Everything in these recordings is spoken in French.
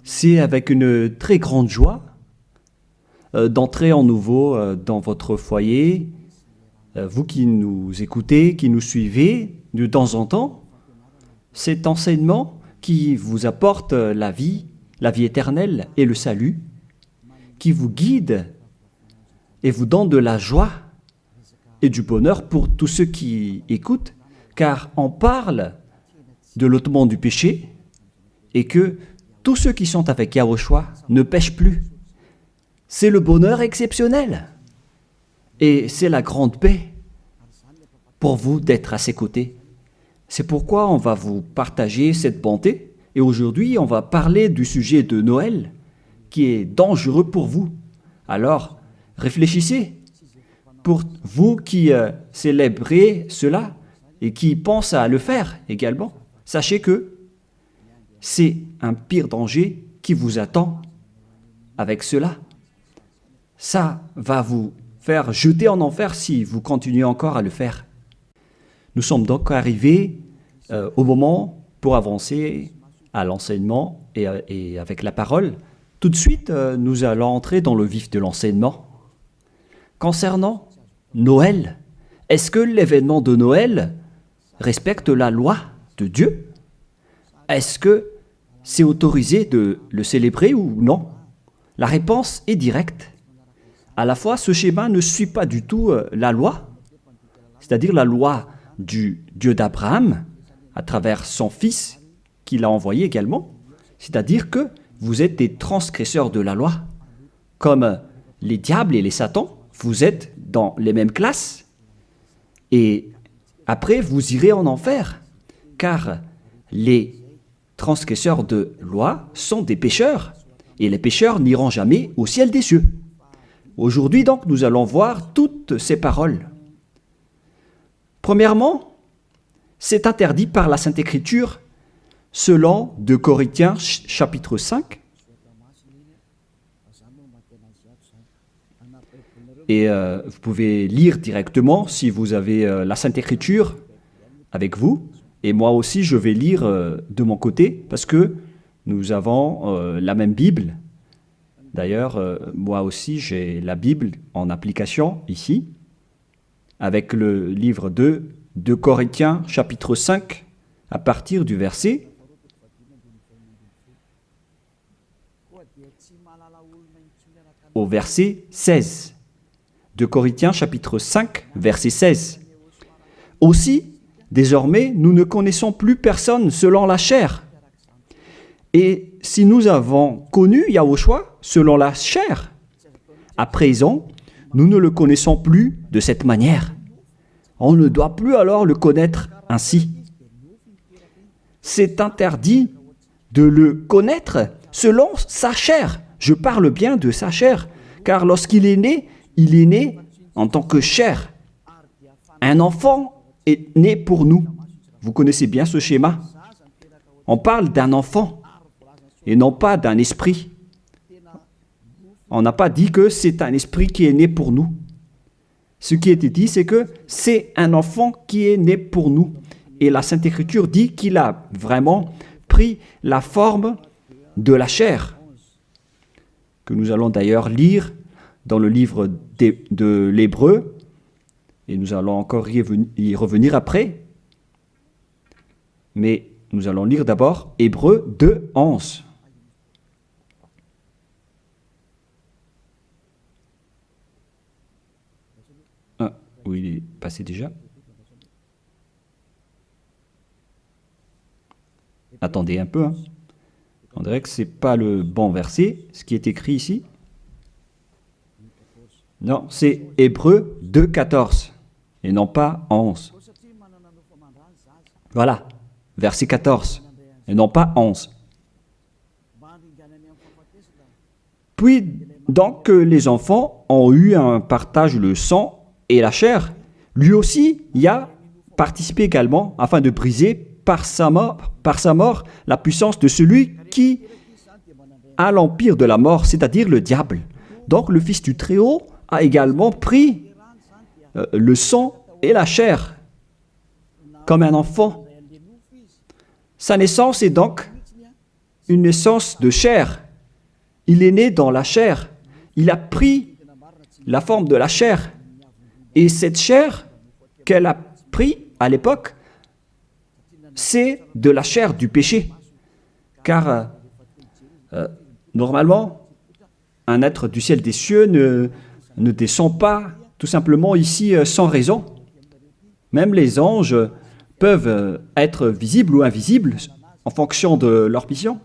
C'est avec une très grande joie d'entrer en nouveau dans votre foyer. Vous qui nous écoutez, qui nous suivez de temps en temps, cet enseignement qui vous apporte la vie éternelle et le salut, qui vous guide et vous donne de la joie et du bonheur pour tous ceux qui écoutent, car on parle de l'ôtement du péché et que tous ceux qui sont avec Yahushua ne pêchent plus. C'est le bonheur exceptionnel et c'est la grande paix pour vous d'être à ses côtés. C'est pourquoi on va vous partager cette bonté et aujourd'hui on va parler du sujet de Noël qui est dangereux pour vous. Alors réfléchissez, pour vous qui célébrez cela et qui pensent à le faire également, sachez que c'est un pire danger qui vous attend avec cela. Ça va vous faire jeter en enfer si vous continuez encore à le faire. Nous sommes donc arrivés au moment pour avancer à l'enseignement et avec la parole. Tout de suite, nous allons entrer dans le vif de l'enseignement. Concernant Noël, est-ce que l'événement de Noël respecte la loi de Dieu? Est-ce que c'est autorisé de le célébrer ou non? La réponse est directe. À la fois, ce schéma ne suit pas du tout la loi, c'est-à-dire la loi du Dieu d'Abraham, à travers son fils qu'il a envoyé également. C'est-à-dire que vous êtes des transgresseurs de la loi. Comme les diables et les satans, vous êtes dans les mêmes classes. Et après, vous irez en enfer, car les transgresseurs de loi sont des pécheurs, et les pécheurs n'iront jamais au ciel des cieux. Aujourd'hui, donc, nous allons voir toutes ces paroles. Premièrement, c'est interdit par la Sainte Écriture, selon 2 Corinthiens chapitre 5. Et vous pouvez lire directement si vous avez la Sainte Écriture avec vous. Et moi aussi, je vais lire de mon côté parce que nous avons la même Bible. D'ailleurs, moi aussi, j'ai la Bible en application ici, avec le livre 2 Corinthiens, chapitre 5, à partir du verset au verset 16. 2 Corinthiens, chapitre 5, verset 16. Aussi, désormais, nous ne connaissons plus personne selon la chair. Et si nous avons connu Yahushua selon la chair, à présent, nous ne le connaissons plus de cette manière. On ne doit plus alors le connaître ainsi. C'est interdit de le connaître selon sa chair. Je parle bien de sa chair, car lorsqu'il est né, il est né en tant que chair. Un enfant est né pour nous. Vous connaissez bien ce schéma. On parle d'un enfant et non pas d'un esprit. On n'a pas dit que c'est un esprit qui est né pour nous. Ce qui a été dit, c'est que c'est un enfant qui est né pour nous. Et la Sainte Écriture dit qu'il a vraiment pris la forme de la chair, que nous allons d'ailleurs lire dans le livre de l'Hébreu, et nous allons encore y revenir après. Mais nous allons lire d'abord Hébreu 2, 11. Où il est passé déjà. Attendez un peu. On dirait que ce n'est pas le bon verset, ce qui est écrit ici. Non, c'est Hébreu 2, 14 et non pas 11. Voilà, verset 14 et non pas 11. Puis, donc, les enfants ont eu un partage le sang et la chair, lui aussi y a participé également afin de briser par sa mort la puissance de celui qui a l'empire de la mort, c'est-à-dire le diable. Donc le Fils du Très-Haut a également pris le sang et la chair comme un enfant. Sa naissance est donc une naissance de chair. Il est né dans la chair. Il a pris la forme de la chair. Et cette chair qu'elle a pris à l'époque, c'est de la chair du péché. Car normalement, un être du ciel des cieux ne descend pas tout simplement ici sans raison. Même les anges peuvent être visibles ou invisibles en fonction de leur mission.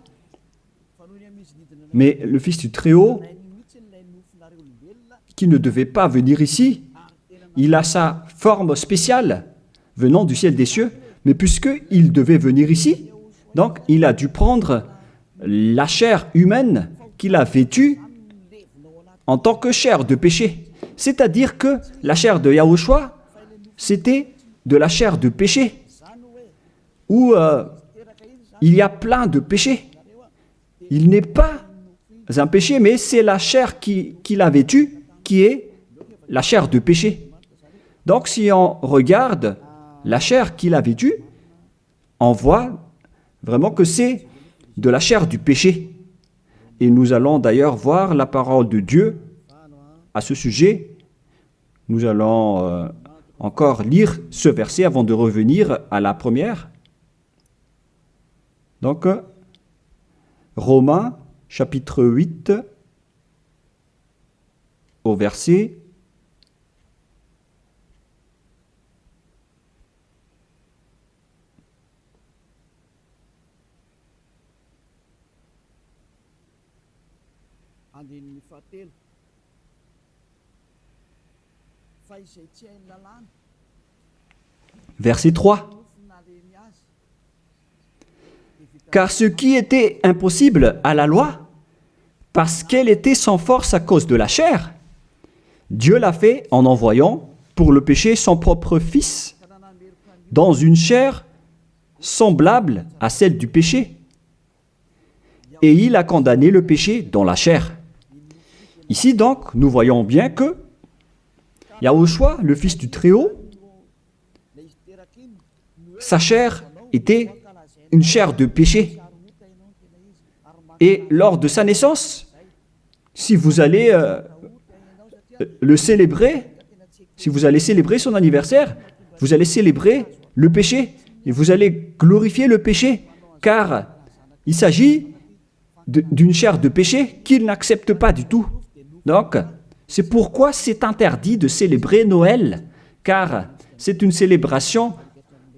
Mais le Fils du Très-Haut, qui ne devait pas venir ici, il a sa forme spéciale venant du ciel des cieux, mais puisqu'il devait venir ici, donc il a dû prendre la chair humaine qu'il a vêtue en tant que chair de péché. C'est-à-dire que la chair de Yahushua, c'était de la chair de péché, où il y a plein de péchés. Il n'est pas un péché, mais c'est la chair qu'il a vêtue qui est la chair de péché. Donc si on regarde la chair qu'il a vêtue, on voit vraiment que c'est de la chair du péché. Et nous allons d'ailleurs voir la parole de Dieu à ce sujet. Nous allons encore lire ce verset avant de revenir à la première. Donc, Romains, chapitre 8, au verset 3. Car ce qui était impossible à la loi, parce qu'elle était sans force à cause de la chair, Dieu l'a fait en envoyant pour le péché son propre Fils, dans une chair semblable à celle du péché. Et il a condamné le péché dans la chair. Ici donc, nous voyons bien que Yahushua, le Fils du Très-Haut, sa chair était une chair de péché. Et lors de sa naissance, si vous allez le célébrer, si vous allez célébrer son anniversaire, vous allez célébrer le péché et vous allez glorifier le péché, car il s'agit d'une chair de péché qu'il n'accepte pas du tout. Donc, c'est pourquoi c'est interdit de célébrer Noël, car c'est une célébration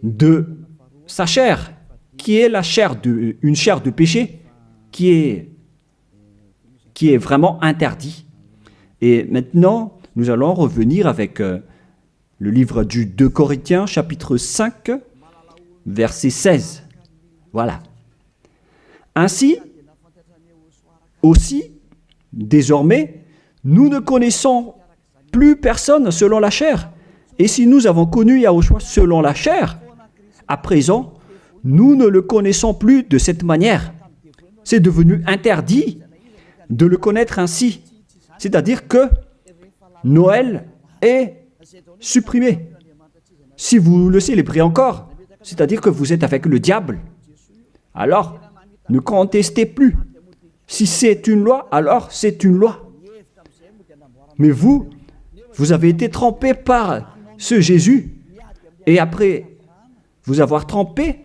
de sa chair, qui est une chair de péché, qui est vraiment interdit. Et maintenant, nous allons revenir avec le livre du 2 Corinthiens, chapitre 5, verset 16. Voilà. Ainsi, aussi, désormais, nous ne connaissons plus personne selon la chair. Et si nous avons connu Yahushua selon la chair, à présent, nous ne le connaissons plus de cette manière. C'est devenu interdit de le connaître ainsi. C'est-à-dire que Noël est supprimé. Si vous le célébrez encore, c'est-à-dire que vous êtes avec le diable, alors ne contestez plus. Si c'est une loi, alors c'est une loi. Mais vous avez été trempé par ce Jésus. Et après vous avoir trempé,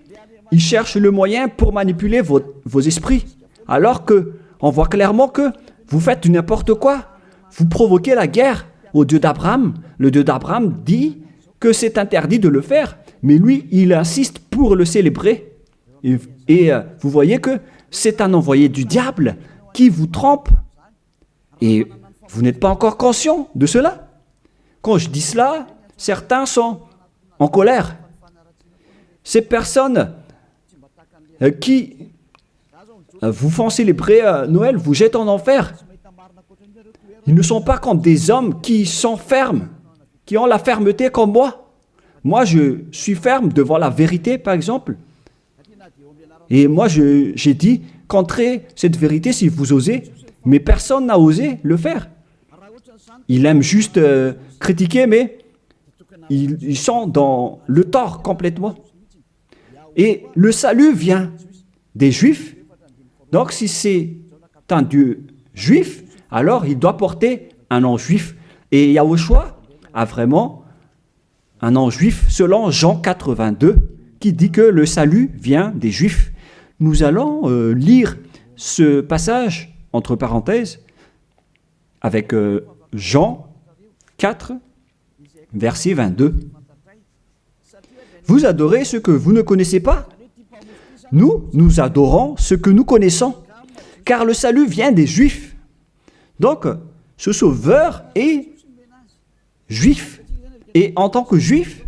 il cherche le moyen pour manipuler vos esprits. Alors qu'on voit clairement que vous faites n'importe quoi. Vous provoquez la guerre au Dieu d'Abraham. Le Dieu d'Abraham dit que c'est interdit de le faire. Mais lui, il insiste pour le célébrer. Et vous voyez que c'est un envoyé du diable qui vous trompe. Et vous n'êtes pas encore conscient de cela. Quand je dis cela, certains sont en colère. Ces personnes qui vous font célébrer Noël vous jettent en enfer. Ils ne sont pas comme des hommes qui sont fermes, qui ont la fermeté comme moi. Moi, je suis ferme devant la vérité, par exemple. Et moi, j'ai dit, contrez cette vérité si vous osez, mais personne n'a osé le faire. Ils aiment juste critiquer, mais ils sont dans le tort complètement. Et le salut vient des Juifs. Donc, si c'est un Dieu juif, alors il doit porter un nom juif. Et Yahushua a vraiment un nom juif selon Jean 82, qui dit que le salut vient des Juifs. Nous allons lire ce passage, entre parenthèses, avec Jean 4, verset 22. Vous adorez ce que vous ne connaissez pas? Nous adorons ce que nous connaissons, car le salut vient des Juifs. Donc, ce Sauveur est juif. Et en tant que juif,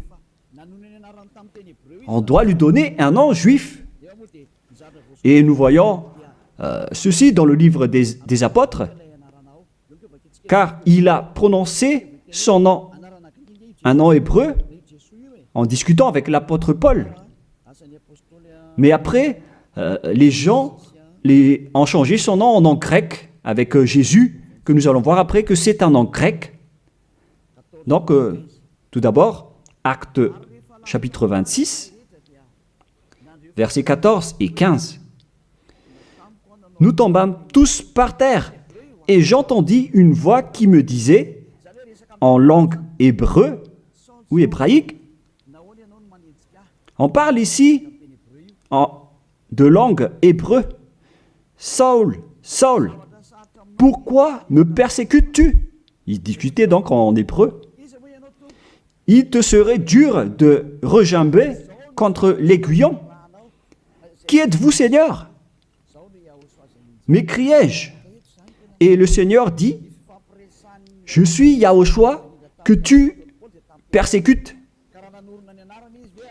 on doit lui donner un nom juif. Et nous voyons ceci dans le livre des apôtres, car il a prononcé son nom, un nom hébreu, en discutant avec l'apôtre Paul. Mais après, les gens ont changé son nom en nom grec, avec Jésus, que nous allons voir après que c'est un nom grec. Donc, tout d'abord, Actes chapitre 26, versets 14 et 15. Nous tombâmes tous par terre, et j'entendis une voix qui me disait, en langue hébreu ou hébraïque, on parle ici de langue hébreu, Saul, Saul, pourquoi me persécutes-tu? Il discutait donc en hébreu. Il te serait dur de regimber contre l'aiguillon. Qui êtes-vous, Seigneur? M'écriai-je. Et le Seigneur dit, je suis Yahushua que tu persécutes.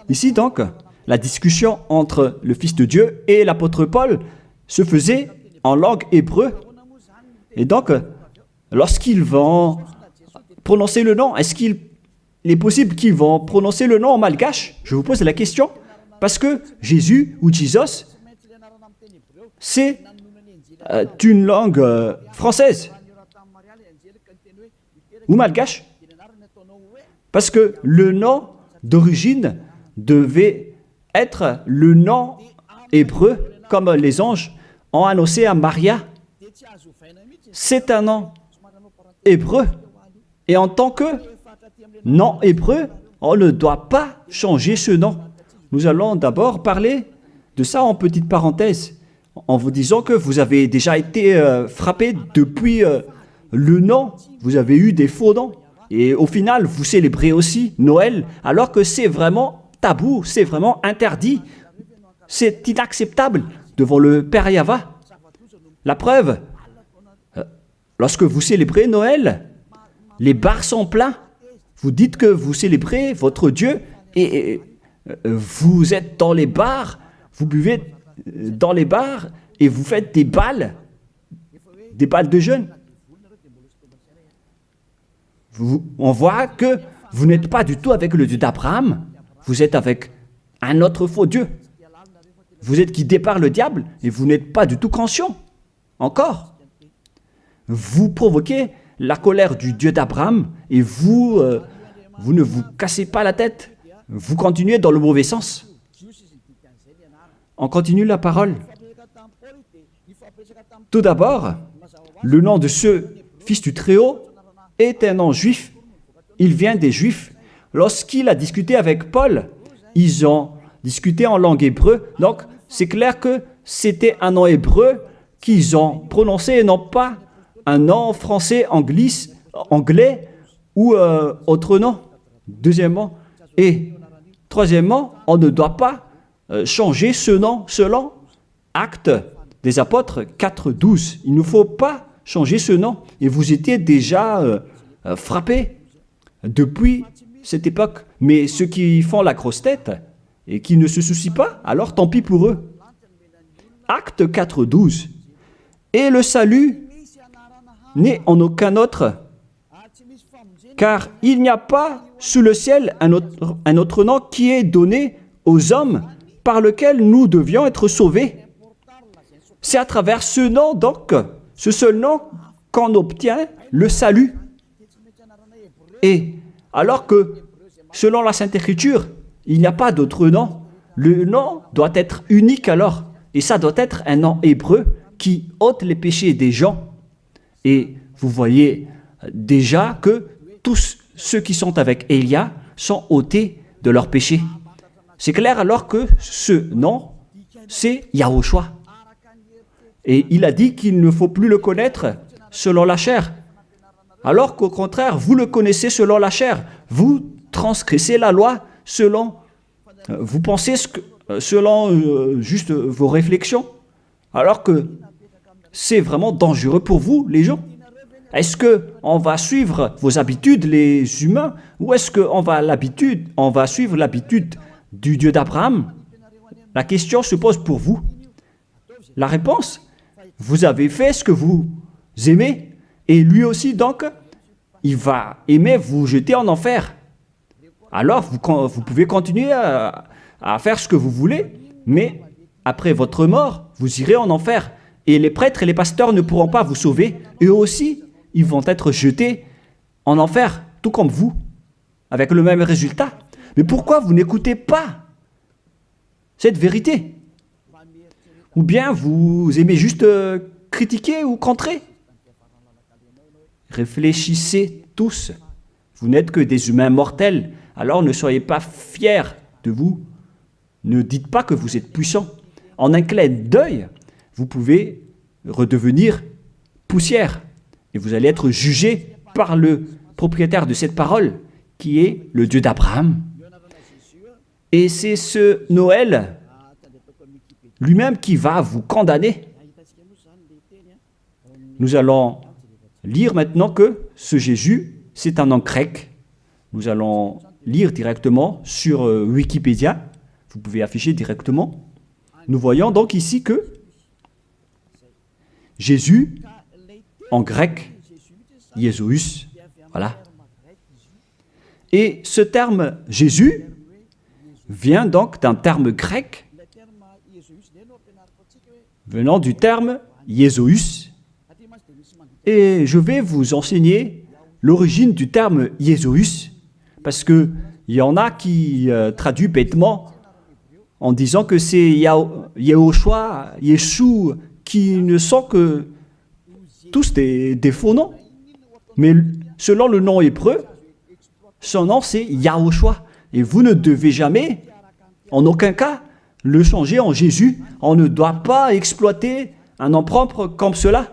Ici donc, la discussion entre le Fils de Dieu et l'apôtre Paul se faisait en langue hébreu. Et donc, lorsqu'ils vont prononcer le nom, est-ce qu'il est possible qu'ils vont prononcer le nom en malgache? Je vous pose la question. Parce que Jésus ou Jesus, c'est une langue française ou malgache. Parce que le nom d'origine devait être le nom hébreu, comme les anges ont annoncé à Maria. C'est un nom hébreu. Et en tant que nom hébreu, on ne doit pas changer ce nom. Nous allons d'abord parler de ça en petite parenthèse, en vous disant que vous avez déjà été frappé depuis le nom. Vous avez eu des faux noms. Et au final, vous célébrez aussi Noël, alors que c'est vraiment tabou, c'est vraiment interdit. C'est inacceptable devant le Père Yahva. La preuve, lorsque vous célébrez Noël, les bars sont pleins. Vous dites que vous célébrez votre Dieu et vous êtes dans les bars, vous buvez dans les bars et vous faites des balles de jeûne. On voit que vous n'êtes pas du tout avec le Dieu d'Abraham, vous êtes avec un autre faux Dieu. Vous êtes guidé par le diable et vous n'êtes pas du tout conscient. Encore. Vous provoquez la colère du Dieu d'Abraham et vous ne vous cassez pas la tête. Vous continuez dans le mauvais sens. On continue la parole. Tout d'abord, le nom de ce Fils du Très-Haut est un nom juif. Il vient des Juifs. Lorsqu'il a discuté avec Paul, ils ont discuté en langue hébreu. Donc, c'est clair que c'était un nom hébreu qu'ils ont prononcé et non pas un nom français, anglais ou autre nom. Deuxièmement. Et troisièmement, on ne doit pas changer ce nom selon Actes des Apôtres 4.12. Il ne faut pas changer ce nom. Et vous étiez déjà frappés depuis cette époque. Mais ceux qui font la grosse tête et qui ne se soucient pas, alors tant pis pour eux. Acte 4.12. Et le salut n'est en aucun autre, car il n'y a pas sous le ciel un autre nom qui est donné aux hommes par lequel nous devions être sauvés. C'est à travers ce nom, donc, ce seul nom, qu'on obtient le salut. Et alors que, selon la Sainte Écriture, il n'y a pas d'autre nom, le nom doit être unique alors. Et ça doit être un nom hébreu qui ôte les péchés des gens. Et vous voyez déjà que tous ceux qui sont avec Élia sont ôtés de leurs péchés. C'est clair alors que ce nom, c'est Yahushua. Et il a dit qu'il ne faut plus le connaître selon la chair. Alors qu'au contraire, vous le connaissez selon la chair. Vous transgressez la loi selon, vous pensez selon juste vos réflexions. Alors que c'est vraiment dangereux pour vous, les gens. Est-ce qu'on va suivre vos habitudes, les humains, ou est-ce qu'on va suivre l'habitude du Dieu d'Abraham? La question se pose pour vous. La réponse, vous avez fait ce que vous aimez, et lui aussi, donc, il va aimer vous jeter en enfer. Alors, vous pouvez continuer à faire ce que vous voulez, mais après votre mort, vous irez en enfer. Et les prêtres et les pasteurs ne pourront pas vous sauver. Eux aussi, ils vont être jetés en enfer, tout comme vous, avec le même résultat. Mais pourquoi vous n'écoutez pas cette vérité? Ou bien vous aimez juste critiquer ou contrer? Réfléchissez tous. Vous n'êtes que des humains mortels, alors ne soyez pas fiers de vous. Ne dites pas que vous êtes puissant. En un clin d'œil, vous pouvez redevenir poussière. Et vous allez être jugé par le propriétaire de cette parole, qui est le Dieu d'Abraham. Et c'est ce Noël lui-même qui va vous condamner. Nous allons lire maintenant que ce Jésus, c'est un nom grec. Nous allons lire directement sur Wikipédia. Vous pouvez afficher directement. Nous voyons donc ici que Jésus, en grec, Jésus, voilà. Et ce terme Jésus vient donc d'un terme grec venant du terme Jésus. Et je vais vous enseigner l'origine du terme Jésus, parce qu'il y en a qui traduisent bêtement en disant que c'est Yahushua, Yeshua, qui ne sont que tous des faux noms. Mais selon le nom hébreu, son nom c'est Yahushua. Et vous ne devez jamais, en aucun cas, le changer en Jésus. On ne doit pas exploiter un nom propre comme cela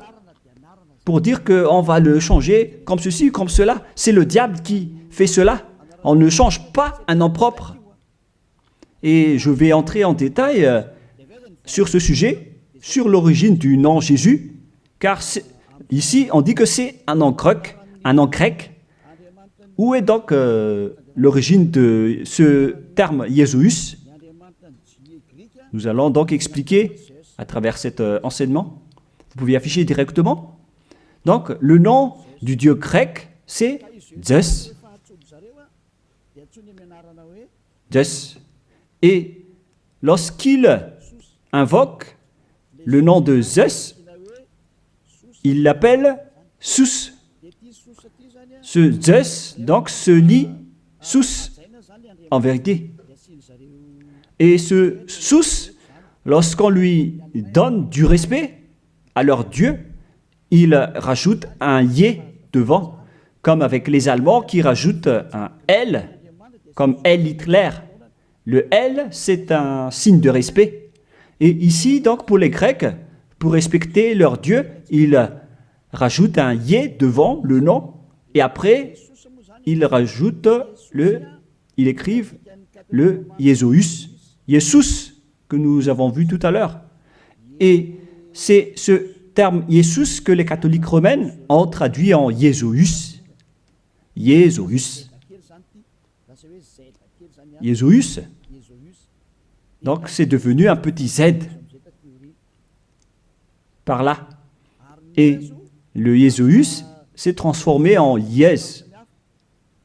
pour dire qu'on va le changer comme ceci, comme cela. C'est le diable qui fait cela. On ne change pas un nom propre. Et je vais entrer en détail sur ce sujet, sur l'origine du nom Jésus, car ici on dit que c'est un nom grec. Où est donc l'origine de ce terme Jésus? Nous allons donc expliquer à travers cet enseignement. Vous pouvez afficher directement. Donc, le nom du Dieu grec, c'est Zeus. Zeus. Et lorsqu'il invoque le nom de Zeus, il l'appelle Sus. Ce Zeus, donc, se lit Sus, en vérité. Et ce Sus, lorsqu'on lui donne du respect à leur Dieu, il rajoute un Yé devant, comme avec les Allemands qui rajoutent un L, comme L Hitler. Le L, c'est un signe de respect. Et ici, donc, pour les Grecs, pour respecter leur Dieu, ils rajoutent un Yé devant le nom, et après, ils écrivent le Jésus, Jésus, que nous avons vu tout à l'heure. Et c'est ce terme Jésus que les catholiques romains ont traduit en Jésus. Jésus. Jésus. Donc c'est devenu un petit Z par là. Et le Jésus s'est transformé en Yes.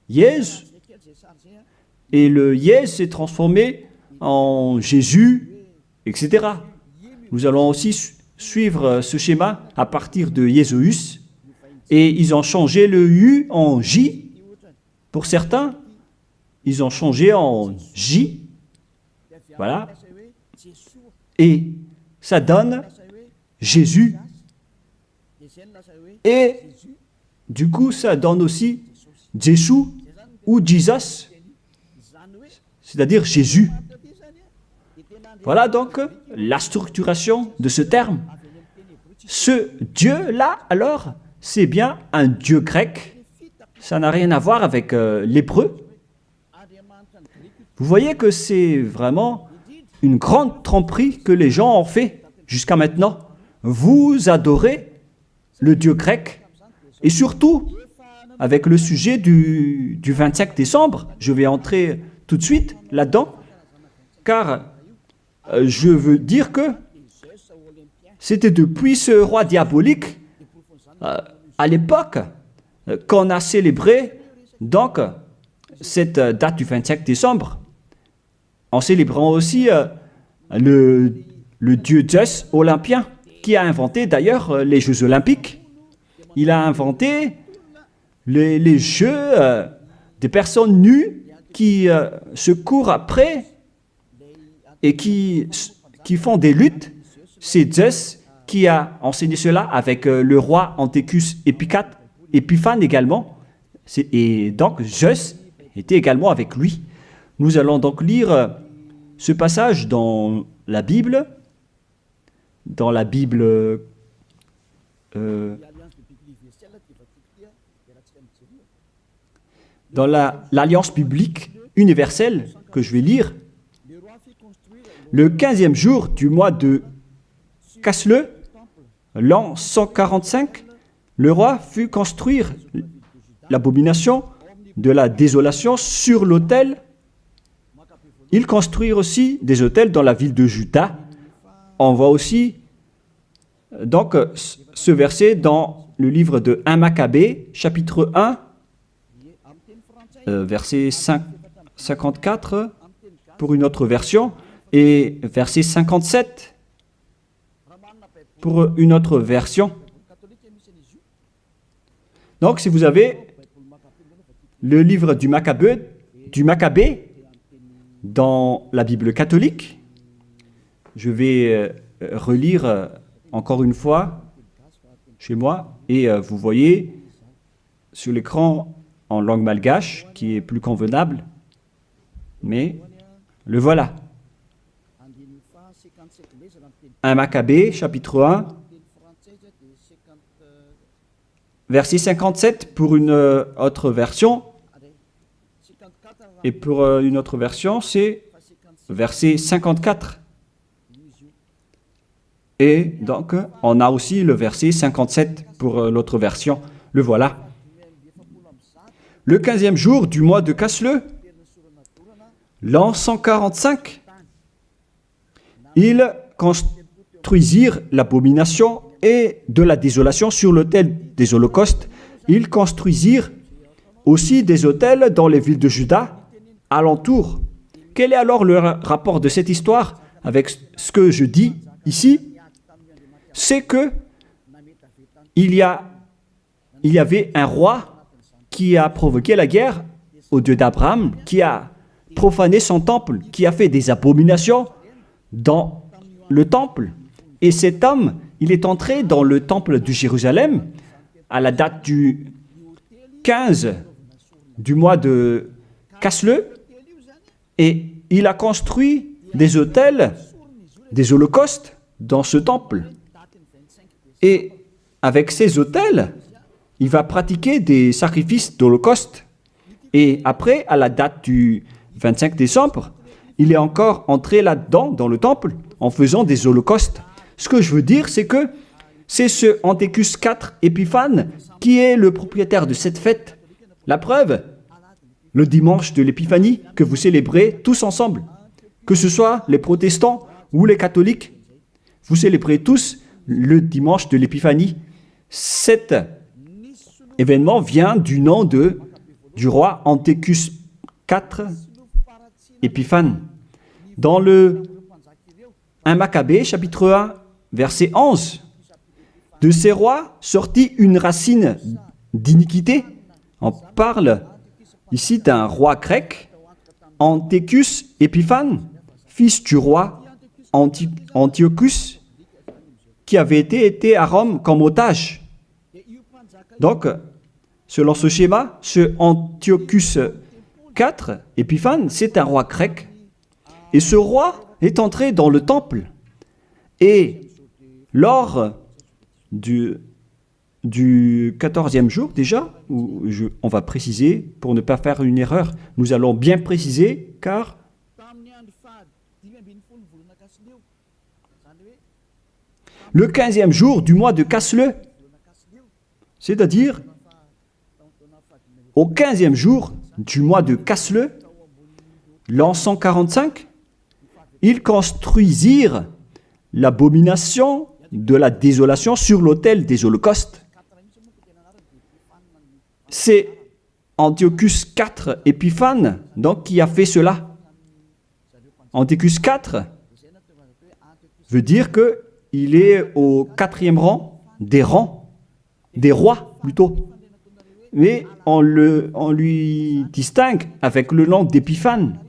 Yes. Et le Yes s'est transformé en Jésus, etc. Nous allons aussi suivre ce schéma à partir de Jésus. Et ils ont changé le U en J. Pour certains, ils ont changé en J. Voilà. Et ça donne Jésus. Et du coup, ça donne aussi Jésus ou Jesus, c'est-à-dire Jésus. Voilà donc la structuration de ce terme. Ce Dieu-là, alors, c'est bien un Dieu grec. Ça n'a rien à voir avec l'hébreu. Vous voyez que c'est vraiment une grande tromperie que les gens ont fait jusqu'à maintenant. Vous adorez le Dieu grec. Et surtout, avec le sujet du 25 décembre, je vais entrer tout de suite là-dedans, car je veux dire que c'était depuis ce roi diabolique, à l'époque, qu'on a célébré donc cette date du 25 décembre, en célébrant aussi le dieu Zeus olympien, qui a inventé d'ailleurs les Jeux olympiques. Il a inventé les jeux des personnes nues qui se courent après et qui font des luttes. C'est Zeus qui a enseigné cela avec le roi Antiochus Épiphane également. Et donc Zeus était également avec lui. Nous allons donc lire ce passage dans la Bible, dans l'Alliance biblique universelle que je vais lire. Le 15e jour du mois de Casleu, l'an 145, le roi fit construire l'abomination de la désolation sur l'autel. Il construit aussi des autels dans la ville de Juda. On voit aussi donc ce verset dans le livre de 1 Maccabée, chapitre 1, verset 54 pour une autre version, et verset 57 pour une autre version. Donc, si vous avez le livre du Maccabée dans la Bible catholique, je vais relire encore une fois chez moi, et vous voyez sur l'écran en langue malgache, qui est plus convenable, mais le voilà. 1 Maccabée, chapitre 1, verset 57 pour une autre version, et pour une autre version, c'est verset 54. Et donc, on a aussi le verset 57 pour l'autre version. Le voilà. Le 15e jour du mois de Casleu, l'an 145, ils construisirent l'abomination et de la désolation sur l'autel des holocaustes. Ils construisirent aussi des autels dans les villes de Juda, alentour. Quel est alors le rapport de cette histoire avec ce que je dis ici? C'est que il y avait un roi qui a provoqué la guerre au Dieu d'Abraham, qui a profané son temple, qui a fait des abominations dans le temple. Et cet homme, il est entré dans le temple de Jérusalem à la date du 15 du mois de Casleu, et il a construit des autels, des holocaustes dans ce temple. Et avec ces autels, il va pratiquer des sacrifices d'holocauste. Et après, à la date du 25 décembre, il est encore entré là-dedans, dans le temple, en faisant des holocaustes. Ce que je veux dire, c'est que c'est ce Antiochus IV Épiphane qui est le propriétaire de cette fête. La preuve, le dimanche de l'Épiphanie que vous célébrez tous ensemble, que ce soit les protestants ou les catholiques, vous célébrez tous le dimanche de l'Épiphanie. Cet événement vient du nom du roi Antiochus IV Épiphane. Dans le 1 Maccabée, chapitre 1, verset 11, de ces rois sortit une racine d'iniquité. On parle ici d'un roi grec, Antiochus Épiphane, fils du roi Antiochus, qui avait été à Rome comme otage. Donc, selon ce schéma, ce Antiochus IV, Épiphane, c'est un roi grec. Et ce roi est entré dans le temple. Et lors du 14e jour déjà, on va préciser, pour ne pas faire une erreur, nous allons bien préciser, car le 15e jour du mois de Casleu, c'est-à-dire au 15e jour du mois de Casleu, l'an 145, ils construisirent l'abomination de la désolation sur l'autel des holocaustes. C'est Antiochus IV Épiphane donc, qui a fait cela. Antiochus IV veut dire qu'il est au 4e rang, des rois plutôt. Mais on lui distingue avec le nom d'Épiphane,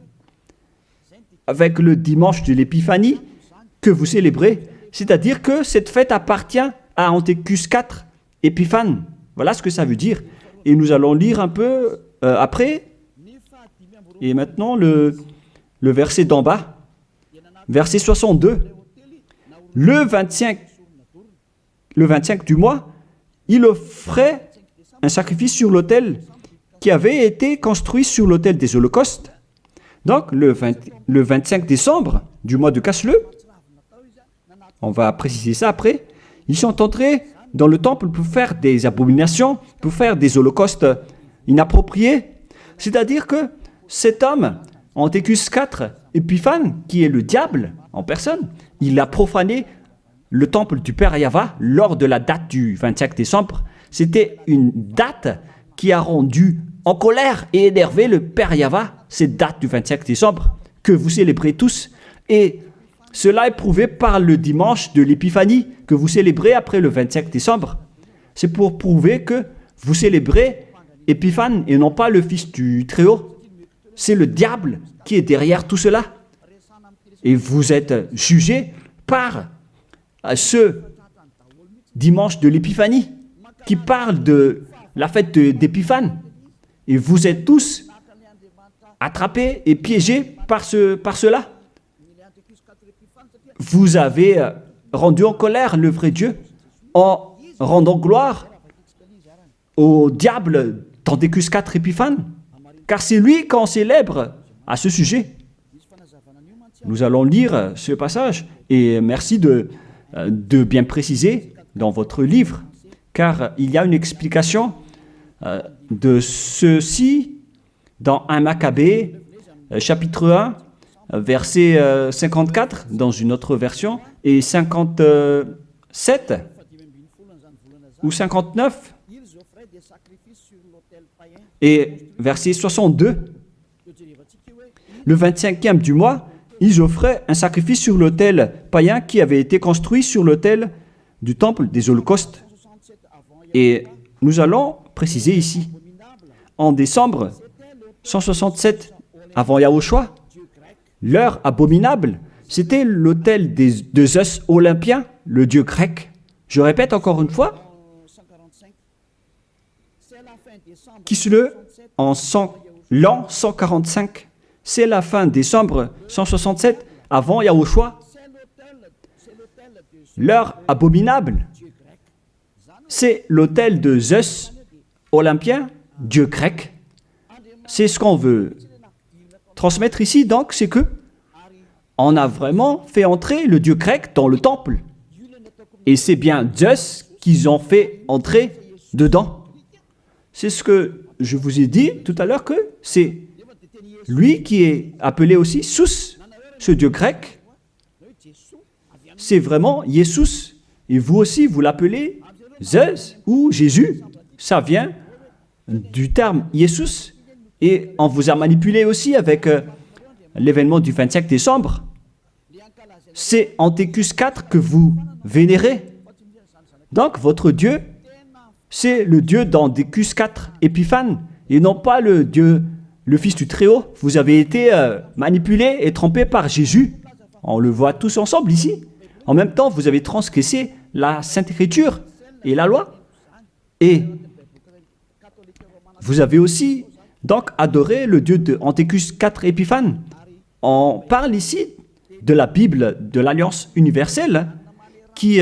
avec le dimanche de l'Épiphanie que vous célébrez. C'est-à-dire que cette fête appartient à Antiochus IV Épiphane. Voilà ce que ça veut dire. Et nous allons lire un peu après. Et maintenant, le verset d'en bas, verset 62. Le 25 du mois, il offrait un sacrifice sur l'autel qui avait été construit sur l'autel des holocaustes. Donc, le 25 décembre du mois de Casleu, on va préciser ça après, ils sont entrés dans le temple pour faire des abominations, pour faire des holocaustes inappropriés. C'est-à-dire que cet homme, Antiochus IV Épiphane, qui est le diable en personne, il a profané le temple du Père Yahva lors de la date du 25 décembre. C'était une date qui a rendu en colère et énervé le Père Yahva, cette date du 25 décembre que vous célébrez tous. Et cela est prouvé par le dimanche de l'Épiphanie que vous célébrez après le 25 décembre. C'est pour prouver que vous célébrez Épiphane et non pas le Fils du Très-Haut. C'est le diable qui est derrière tout cela. Et vous êtes jugés par ce dimanche de l'Épiphanie qui parle de la fête d'Épiphane. Et vous êtes tous attrapés et piégés par cela. Vous avez rendu en colère le vrai Dieu en rendant gloire au diable d'Antiochus IV Épiphane, car c'est lui qu'on célèbre à ce sujet. Nous allons lire ce passage et merci de bien préciser dans votre livre, car il y a une explication de ceci dans 1 Maccabée, chapitre 1, verset 54 dans une autre version, et 57 ou 59, et verset 62. Le 25e du mois, ils offraient un sacrifice sur l'autel païen qui avait été construit sur l'autel du temple des holocaustes. Et nous allons préciser ici, en décembre 167 avant Yahushua, l'heure abominable, c'était l'autel de Zeus olympien, le dieu grec. Je répète encore une fois, Kislev en l'an 145, c'est la fin décembre 167 avant Yahushua. L'heure abominable, c'est l'autel de Zeus olympien, dieu grec. C'est ce qu'on veut transmettre ici, donc, c'est que on a vraiment fait entrer le dieu grec dans le temple. Et c'est bien Zeus qu'ils ont fait entrer dedans. C'est ce que je vous ai dit tout à l'heure, que c'est lui qui est appelé aussi Sus, ce dieu grec. C'est vraiment Jesus. Et vous aussi, vous l'appelez Zeus ou Jésus. Ça vient du terme Jesus. Et on vous a manipulé aussi avec l'événement du 25 décembre. C'est Antiochus IV que vous vénérez. Donc, votre Dieu, c'est le Dieu d'Antiochus IV Épiphane, et non pas le Dieu, le Fils du Très-Haut. Vous avez été manipulé et trompé par Jésus. On le voit tous ensemble ici. En même temps, vous avez transgressé la Sainte Écriture et la loi. Et vous avez aussi donc adoré le Dieu de Antiochus IV Épiphane. On parle ici de la Bible de l'Alliance universelle qui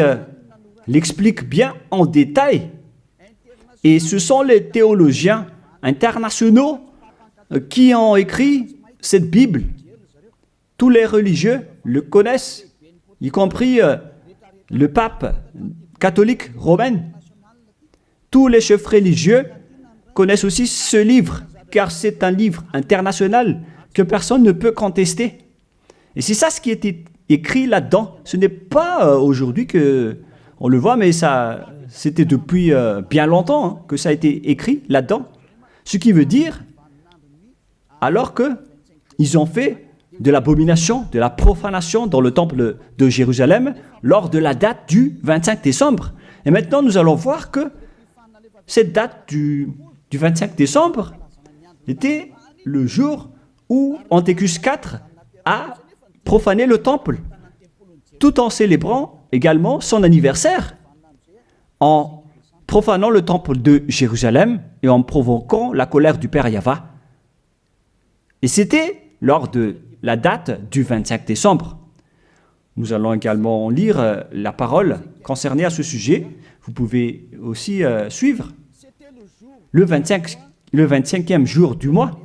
l'explique bien en détail. Et ce sont les théologiens internationaux qui ont écrit cette Bible. Tous les religieux le connaissent, y compris le pape catholique romain. Tous les chefs religieux connaissent aussi ce livre, car c'est un livre international que personne ne peut contester. Et c'est ça ce qui était écrit là-dedans. Ce n'est pas aujourd'hui que on le voit, mais ça, c'était depuis bien longtemps que ça a été écrit là-dedans. Ce qui veut dire, alors qu'ils ont fait de l'abomination, de la profanation dans le temple de Jérusalem lors de la date du 25 décembre. Et maintenant, nous allons voir que cette date du 25 décembre était le jour où Antiochus IV a profané le temple, tout en célébrant également son anniversaire, en profanant le temple de Jérusalem et en provoquant la colère du Père Yahva. Et c'était lors de la date du 25 décembre. Nous allons également lire la parole concernée à ce sujet. Vous pouvez aussi suivre. Le 25e jour du mois,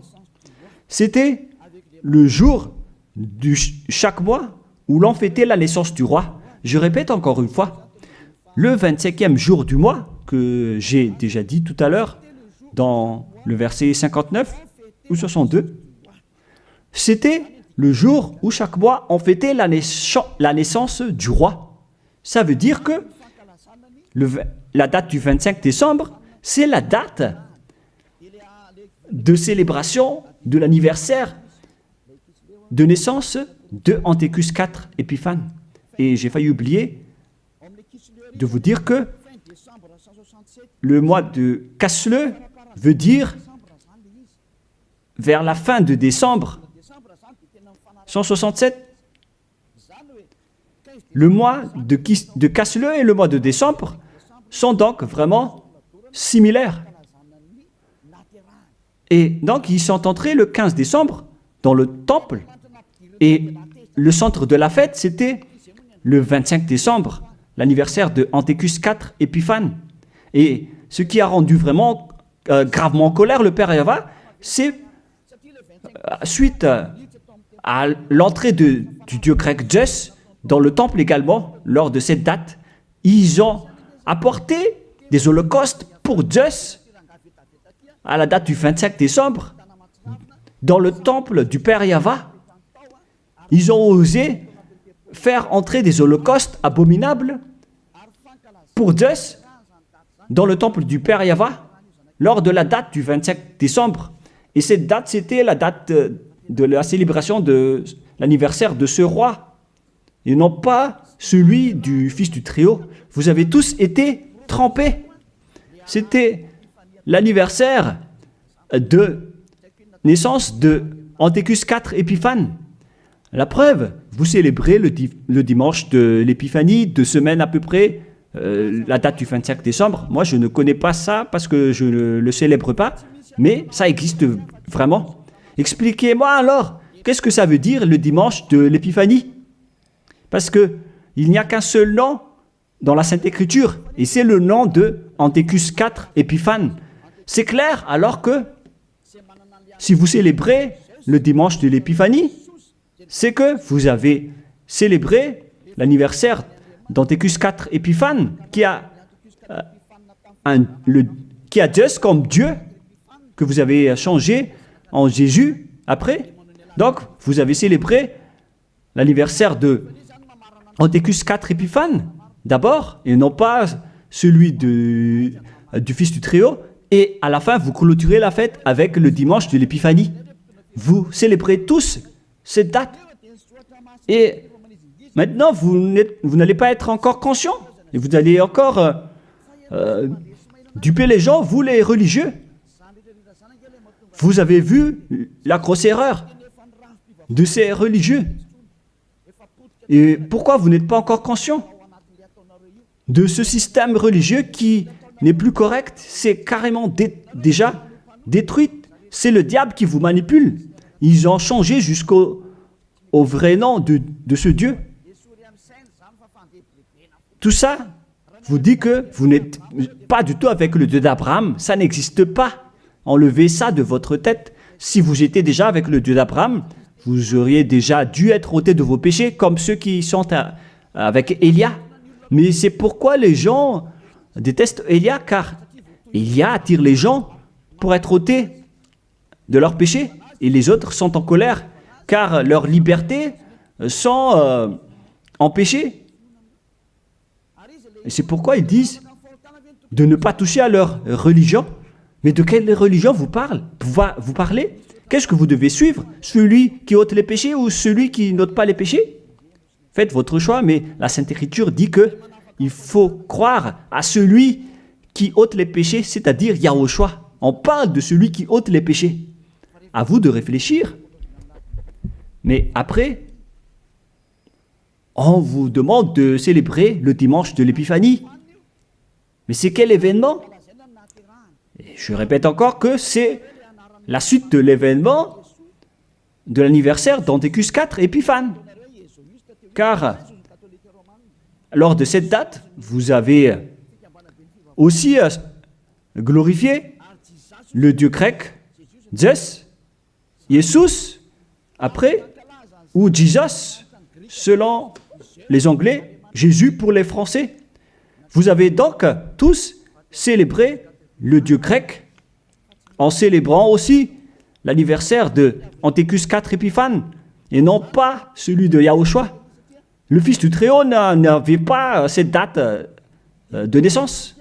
c'était le jour de chaque mois où l'on fêtait la naissance du roi. Je répète encore une fois, le 25e jour du mois, que j'ai déjà dit tout à l'heure, dans le verset 59 ou 62, c'était le jour où chaque mois on fêtait la naissance du roi. Ça veut dire que la date du 25 décembre, c'est la date de célébration de l'anniversaire de naissance de Antiochus IV Épiphane. Et j'ai failli oublier de vous dire que le mois de Casleu veut dire vers la fin de décembre 167. Le mois de Casleu et le mois de décembre sont donc vraiment similaires. Et donc, ils sont entrés le 15 décembre dans le temple. Et le centre de la fête, c'était le 25 décembre, l'anniversaire de Antiochus IV Épiphane. Et ce qui a rendu vraiment gravement en colère le Père Yahva, c'est suite à l'entrée du dieu grec Zeus dans le temple également, lors de cette date, ils ont apporté des holocaustes pour Zeus à la date du 25 décembre dans le temple du Père Yahva. Ils ont osé faire entrer des holocaustes abominables pour Zeus dans le temple du Père Yahva lors de la date du 25 décembre. Et cette date, c'était la date de la célébration de l'anniversaire de ce roi, et non pas celui du fils du Très-Haut. Vous avez tous été trempés. C'était l'anniversaire de naissance de Antiochus IV Épiphane. La preuve, vous célébrez le dimanche de l'Épiphanie, 2 semaines à peu près, la date du 25 décembre. Moi, je ne connais pas ça parce que je ne le célèbre pas, mais ça existe vraiment. Expliquez-moi alors, qu'est-ce que ça veut dire le dimanche de l'Épiphanie? Parce qu'il n'y a qu'un seul nom dans la Sainte Écriture, et c'est le nom de Antiochus IV Épiphane. C'est clair alors que si vous célébrez le dimanche de l'Épiphanie, c'est que vous avez célébré l'anniversaire d'Antiochus IV Épiphane, qui a Zeus comme Dieu, que vous avez changé en Jésus après. Donc, vous avez célébré l'anniversaire de Antiochus IV Épiphane d'abord, et non pas celui du Fils du Très-Haut. Et à la fin, vous clôturez la fête avec le dimanche de l'Épiphanie. Vous célébrez tous cette date. Et maintenant, vous n'allez pas être encore conscient. Et vous allez encore duper les gens, vous les religieux. Vous avez vu la grosse erreur de ces religieux. Et pourquoi vous n'êtes pas encore conscient de ce système religieux qui n'est plus correct. C'est carrément déjà détruit. C'est le diable qui vous manipule. Ils ont changé jusqu'au vrai nom de ce Dieu. Tout ça vous dit que vous n'êtes pas du tout avec le Dieu d'Abraham. Ça n'existe pas. Enlevez ça de votre tête. Si vous étiez déjà avec le Dieu d'Abraham, vous auriez déjà dû être ôté de vos péchés, comme ceux qui sont avec Élia. Mais c'est pourquoi les gens détestent Élia, car Élia attire les gens pour être ôtés de leurs péchés. Et les autres sont en colère, car leur liberté sont empêchées. Et c'est pourquoi ils disent de ne pas toucher à leur religion. Mais de quelle religion vous parlez? Qu'est-ce que vous devez suivre? Celui qui ôte les péchés ou celui qui n'ôte pas les péchés? Faites votre choix, mais la Sainte Écriture dit que il faut croire à celui qui ôte les péchés, c'est-à-dire Yahushua. On parle de celui qui ôte les péchés. À vous de réfléchir. Mais après, on vous demande de célébrer le dimanche de l'Épiphanie. Mais c'est quel événement? Et je répète encore que c'est la suite de l'événement de l'anniversaire d'Antiochus IV Épiphane. Car lors de cette date, vous avez aussi glorifié le dieu grec Zeus, Jesus, après, ou Jesus, selon les Anglais, Jésus pour les Français. Vous avez donc tous célébré le dieu grec en célébrant aussi l'anniversaire de Antiochus IV Épiphane et non pas celui de Yahushua. Le Fils du Très-Haut n'avait pas cette date de naissance.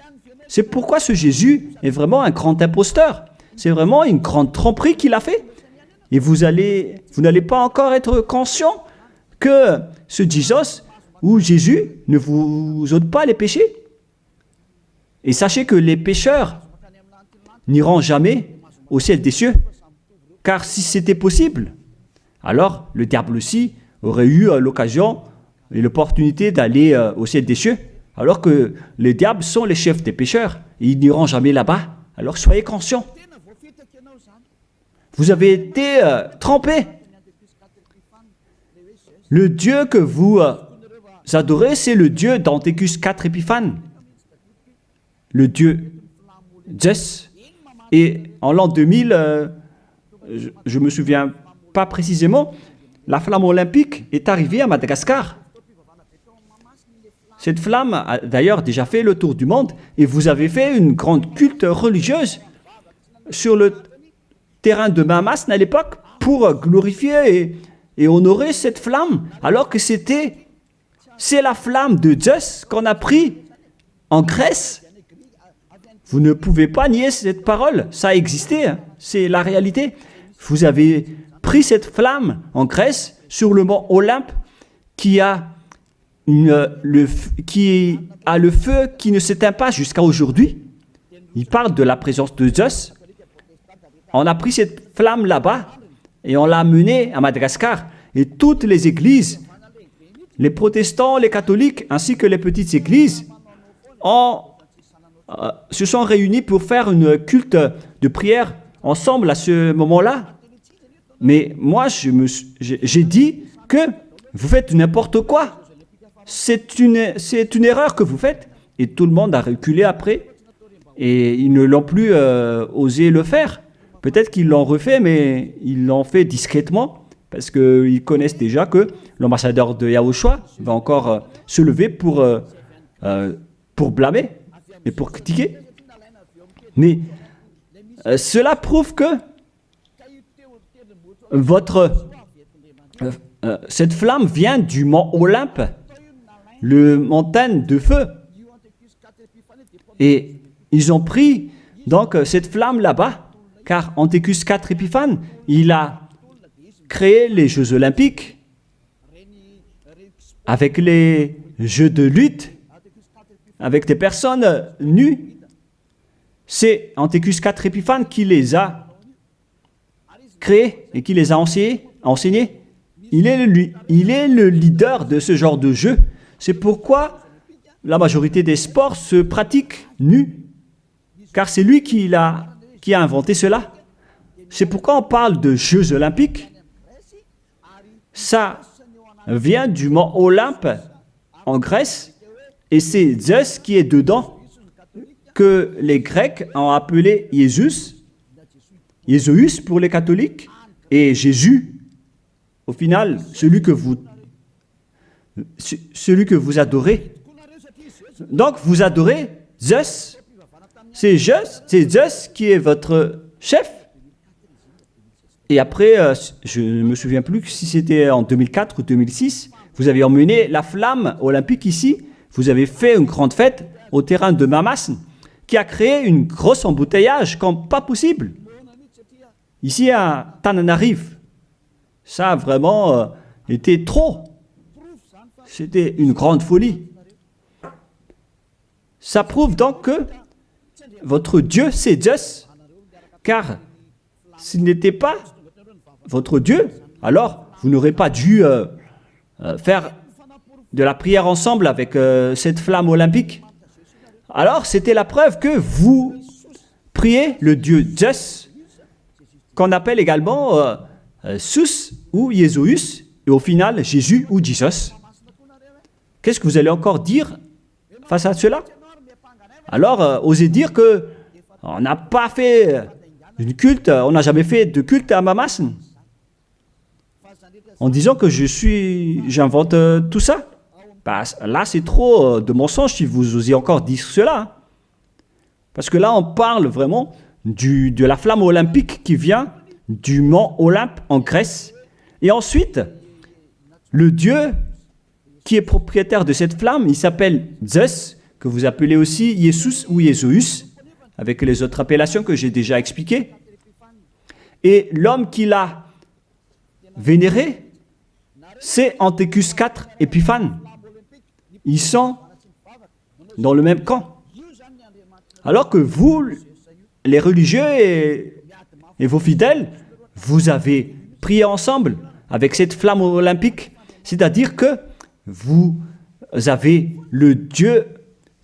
C'est pourquoi ce Jésus est vraiment un grand imposteur. C'est vraiment une grande tromperie qu'il a fait. Et vous n'allez pas encore être conscient que ce Jesus ou Jésus ne vous ôte pas les péchés. Et sachez que les pécheurs n'iront jamais au ciel des cieux. Car si c'était possible, alors le diable aussi aurait eu l'occasion et l'opportunité d'aller au ciel des cieux, alors que les diables sont les chefs des pécheurs et ils n'iront jamais là-bas. Alors soyez conscients. Vous avez été trompés. Le Dieu que vous adorez, c'est le Dieu d'Antiochus IV Épiphane, le Dieu Zeus. Et en l'an 2000, je ne me souviens pas précisément, la flamme olympique est arrivée à Madagascar. Cette flamme a d'ailleurs déjà fait le tour du monde et vous avez fait une grande culte religieuse sur le terrain de Mahamasne à l'époque pour glorifier et honorer cette flamme, alors que c'est la flamme de Zeus qu'on a pris en Grèce. Vous ne pouvez pas nier cette parole, ça a existé, hein. C'est la réalité. Vous avez pris cette flamme en Grèce sur le mont Olympe qui a le feu qui ne s'éteint pas jusqu'à aujourd'hui. Il parle de la présence de Zeus. On a pris cette flamme là-bas et on l'a amenée à Madagascar. Et toutes les églises, les protestants, les catholiques, ainsi que les petites églises, se sont réunis pour faire une culte de prière ensemble à ce moment-là. Mais moi, j'ai dit que vous faites n'importe quoi. C'est une erreur que vous faites. Et tout le monde a reculé après. Et ils ne l'ont plus osé le faire. Peut-être qu'ils l'ont refait, mais ils l'ont fait discrètement. Parce qu'ils connaissent déjà que l'ambassadeur de Yahushua va encore se lever pour blâmer et pour critiquer. Mais cela prouve que cette flamme vient du mont Olympe, le montagne de feu. Et ils ont pris donc cette flamme là-bas, car Antiochus IV Épiphane, il a créé les Jeux Olympiques avec les jeux de lutte, avec des personnes nues. C'est Antiochus IV Épiphane qui les a créés et qui les a enseignés. Il est le leader de ce genre de jeu. C'est pourquoi la majorité des sports se pratiquent nus, car c'est lui qui a inventé cela. C'est pourquoi on parle de Jeux olympiques. Ça vient du mont Olympe en Grèce, et c'est Zeus qui est dedans, que les Grecs ont appelé Jésus, Jésus pour les catholiques, et Jésus, au final, celui que vous adorez. Donc, vous adorez Zeus. C'est Zeus qui est votre chef. Et après, je ne me souviens plus si c'était en 2004 ou 2006, vous avez emmené la flamme olympique ici. Vous avez fait une grande fête au terrain de Mamas, qui a créé une grosse embouteillage comme pas possible. Ici à Tananarive, ça a vraiment été trop. C'était une grande folie. Ça prouve donc que votre Dieu, c'est Zeus. Car s'il n'était pas votre Dieu, alors vous n'aurez pas dû faire de la prière ensemble avec cette flamme olympique. Alors c'était la preuve que vous priez le Dieu Zeus, qu'on appelle également Sus ou Jésus, et au final Jésus ou Jesus. Qu'est-ce que vous allez encore dire face à cela? Alors, osez dire que on n'a pas fait une culte, on n'a jamais fait de culte à Mamas, en disant que j'invente tout ça. Bah, là, c'est trop de mensonges si vous osez encore dire cela. Parce que là, on parle vraiment de la flamme olympique qui vient du mont Olympe en Grèce. Et ensuite, le Dieu qui est propriétaire de cette flamme, il s'appelle Zeus, que vous appelez aussi Jesus ou Jésus, avec les autres appellations que j'ai déjà expliquées. Et l'homme qui l'a vénéré, c'est Antiochus IV Épiphane. Ils sont dans le même camp. Alors que vous, les religieux et vos fidèles, vous avez prié ensemble avec cette flamme olympique. C'est-à-dire que vous avez le Dieu,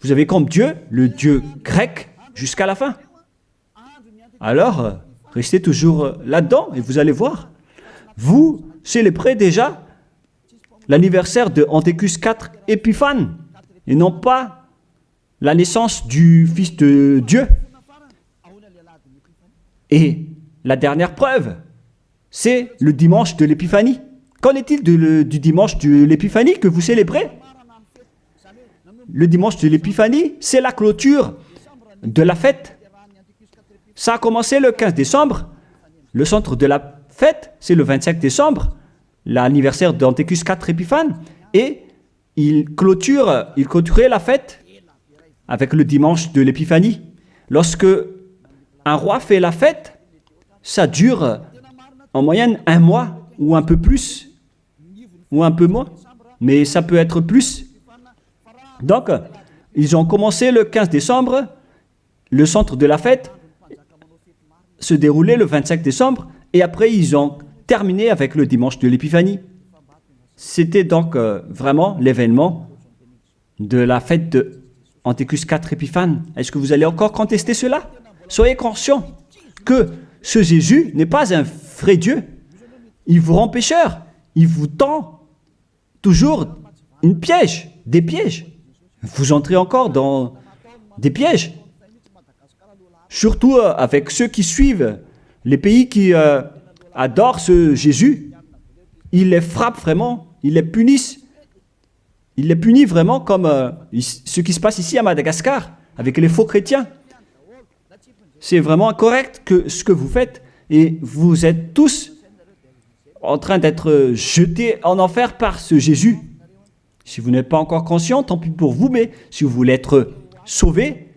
vous avez comme Dieu le Dieu grec jusqu'à la fin. Alors, restez toujours là-dedans et vous allez voir. Vous célébrez déjà l'anniversaire de Antiochus IV Épiphane et non pas la naissance du Fils de Dieu. Et la dernière preuve, c'est le dimanche de l'Épiphanie. Qu'en est-il du dimanche de l'Épiphanie que vous célébrez? Le dimanche de l'Épiphanie, c'est la clôture de la fête. Ça a commencé le 15 décembre. Le centre de la fête, c'est le 25 décembre, l'anniversaire d'Antiochus IV Épiphane. Et il clôturait la fête avec le dimanche de l'Épiphanie. Lorsque un roi fait la fête, ça dure en moyenne 1 mois ou un peu plus, ou un peu moins, mais ça peut être plus. Donc, ils ont commencé le 15 décembre, le centre de la fête se déroulait le 25 décembre, et après ils ont terminé avec le dimanche de l'Épiphanie. C'était donc vraiment l'événement de la fête de Antiochus IV Épiphane. Est-ce que vous allez encore contester cela? Soyez conscients que ce Jésus n'est pas un vrai Dieu. Il vous rend pécheur. Il vous tend toujours des pièges. Vous entrez encore dans des pièges. Surtout avec ceux qui suivent les pays qui adorent ce Jésus. Il les frappe vraiment, il les punit. Il les punit vraiment comme ce qui se passe ici à Madagascar, avec les faux chrétiens. C'est vraiment incorrect ce que vous faites, et vous êtes tous en train d'être jetés en enfer par ce Jésus. Si vous n'êtes pas encore conscient, tant pis pour vous, mais si vous voulez être sauvé,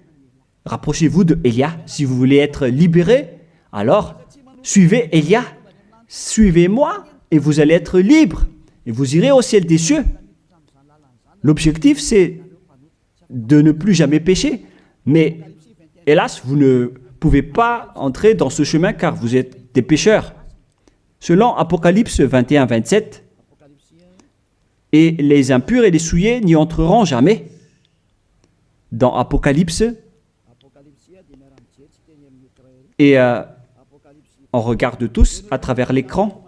rapprochez-vous de Élia. Si vous voulez être libéré, alors suivez Élia. Suivez-moi et vous allez être libre. Et vous irez au ciel des cieux. L'objectif, c'est de ne plus jamais pécher. Mais hélas, vous ne pouvez pas entrer dans ce chemin car vous êtes des pécheurs. Selon Apocalypse 21-27, et les impurs et les souillés n'y entreront jamais. dans Apocalypse et on regarde tous à travers l'écran.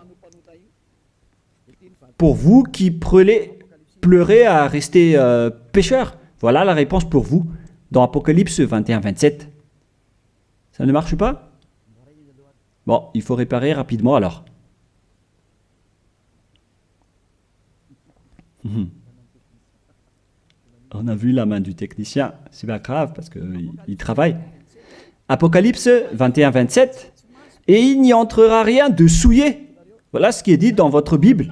Pour vous qui pleurez à rester pécheurs, voilà la réponse pour vous dans Apocalypse 21-27. Ça ne marche pas? Bon, il faut réparer rapidement alors. On a vu la main du technicien, c'est pas grave parce qu'il travaille. Apocalypse 21-27. Et il n'y entrera rien de souillé. Voilà ce qui est dit dans votre Bible.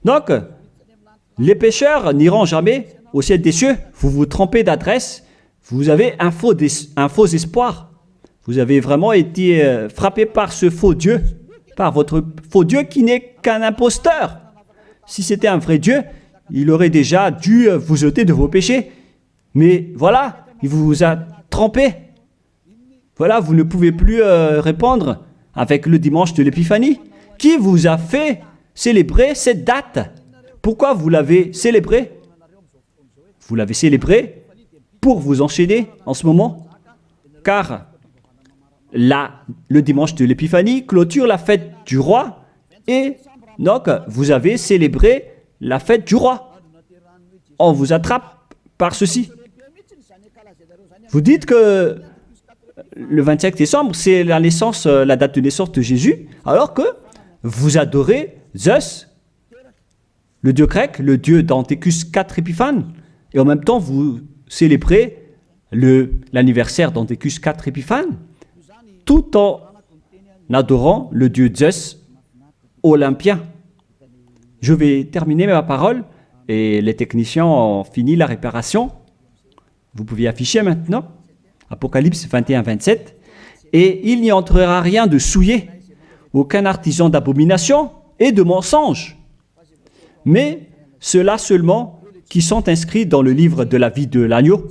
Donc, les pécheurs n'iront jamais au ciel des cieux. Vous vous trompez d'adresse. Vous avez un faux espoir. Vous avez vraiment été frappé par ce faux Dieu, par votre faux Dieu qui n'est qu'un imposteur. Si c'était un vrai Dieu, il aurait déjà dû vous ôter de vos péchés. Mais voilà, il vous a trompé. Voilà, vous ne pouvez plus répondre avec le dimanche de l'Épiphanie. Qui vous a fait célébrer cette date? Pourquoi vous l'avez célébrée? Vous l'avez célébrée pour vous enchaîner en ce moment. Car là, le dimanche de l'Épiphanie clôture la fête du roi. Et donc, vous avez célébré la fête du roi. On vous attrape par ceci. Vous dites que le 25 décembre, c'est la date de naissance de Jésus, alors que vous adorez Zeus, le dieu grec, le dieu d'Anthécus 4 Épiphanes, et en même temps, vous célébrez l'anniversaire d'Anthécus 4 Épiphanes, tout en adorant le dieu Zeus olympien. Je vais terminer ma parole, et les techniciens ont fini la réparation. Vous pouvez afficher maintenant. Apocalypse 21-27. Et il n'y entrera rien de souillé, aucun artisan d'abomination et de mensonge, mais ceux-là seulement qui sont inscrits dans le livre de la vie de l'agneau,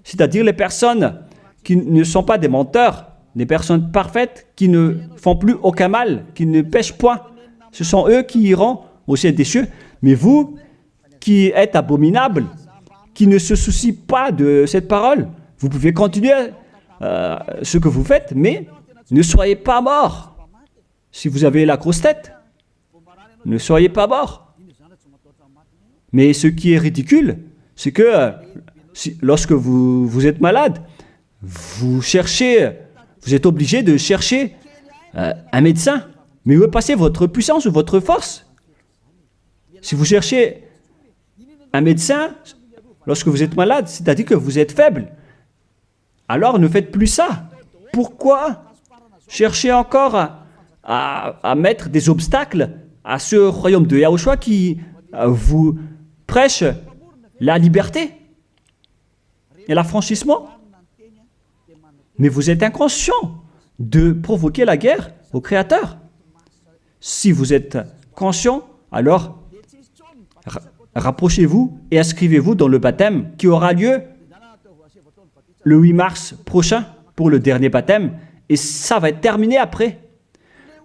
c'est-à-dire les personnes qui ne sont pas des menteurs, des personnes parfaites qui ne font plus aucun mal, qui ne pêchent point. Ce sont eux qui iront au ciel des cieux. Mais vous, qui êtes abominables, qui ne se soucient pas de cette parole, vous pouvez continuer ce que vous faites, mais ne soyez pas morts. Si vous avez la grosse tête, ne soyez pas morts. Mais ce qui est ridicule, c'est que lorsque vous êtes malade, vous êtes obligé de chercher un médecin. Mais où est passée votre puissance ou votre force? Si vous cherchez un médecin lorsque vous êtes malade, c'est-à-dire que vous êtes faible. Alors ne faites plus ça. Pourquoi chercher encore à mettre des obstacles à ce royaume de Yahushua qui vous prêche la liberté et l'affranchissement? Mais vous êtes inconscient de provoquer la guerre au Créateur. Si vous êtes conscient, alors rapprochez-vous et inscrivez-vous dans le baptême qui aura lieu le 8 mars prochain pour le dernier baptême, et ça va être terminé après.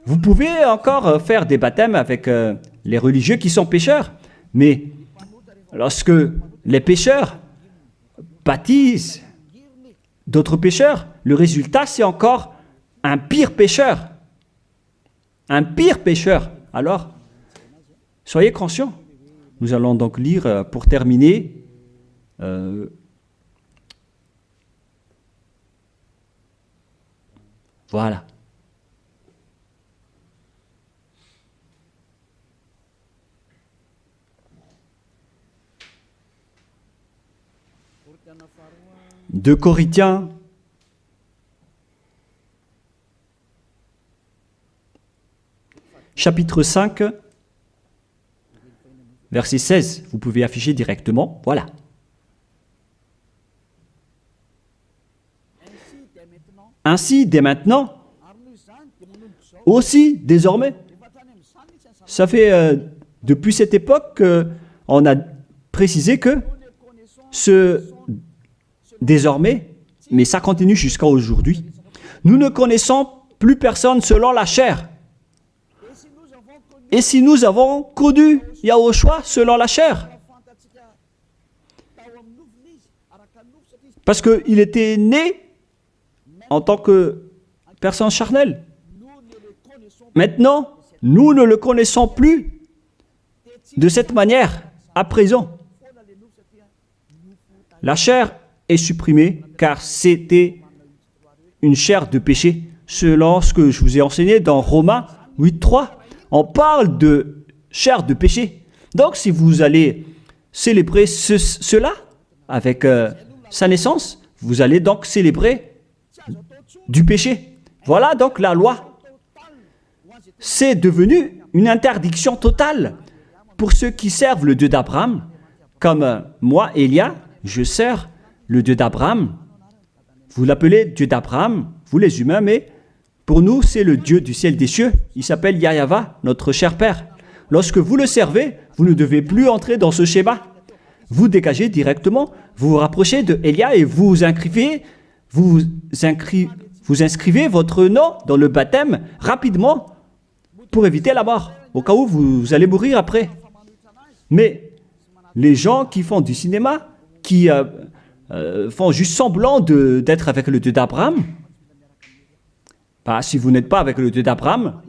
Vous pouvez encore faire des baptêmes avec les religieux qui sont pécheurs, mais lorsque les pécheurs baptisent d'autres pécheurs, le résultat c'est encore un pire pécheur. Un pire pécheur. Alors, soyez conscients. Nous allons donc lire pour terminer voilà. De Corinthiens, chapitre 5, verset 16. Vous pouvez afficher directement. Voilà. Ainsi, dès maintenant, aussi désormais, ça fait depuis cette époque qu'on a précisé que désormais, mais ça continue jusqu'à aujourd'hui, nous ne connaissons plus personne selon la chair. Et si nous avons connu Yahushua selon la chair, Parce qu'il était né en tant que personne charnelle. Maintenant, nous ne le connaissons plus de cette manière, à présent. La chair est supprimée car c'était une chair de péché. Selon ce que je vous ai enseigné dans Romains 8.3, on parle de chair de péché. Donc, si vous allez célébrer cela avec sa naissance, vous allez donc célébrer du péché. Voilà donc la loi. C'est devenu une interdiction totale pour ceux qui servent le Dieu d'Abraham. Comme moi, Élia, je sers le Dieu d'Abraham. Vous l'appelez Dieu d'Abraham, vous les humains, mais pour nous, c'est le Dieu du ciel des cieux. Il s'appelle Yahweh, notre cher Père. Lorsque vous le servez, vous ne devez plus entrer dans ce schéma. Vous dégagez directement, vous vous rapprochez de Élia et vous inscrivez votre nom dans le baptême rapidement pour éviter la mort, au cas où vous allez mourir après. Mais les gens qui font du cinéma, qui font juste semblant d'être avec le Dieu d'Abraham, si vous n'êtes pas avec le Dieu d'Abraham,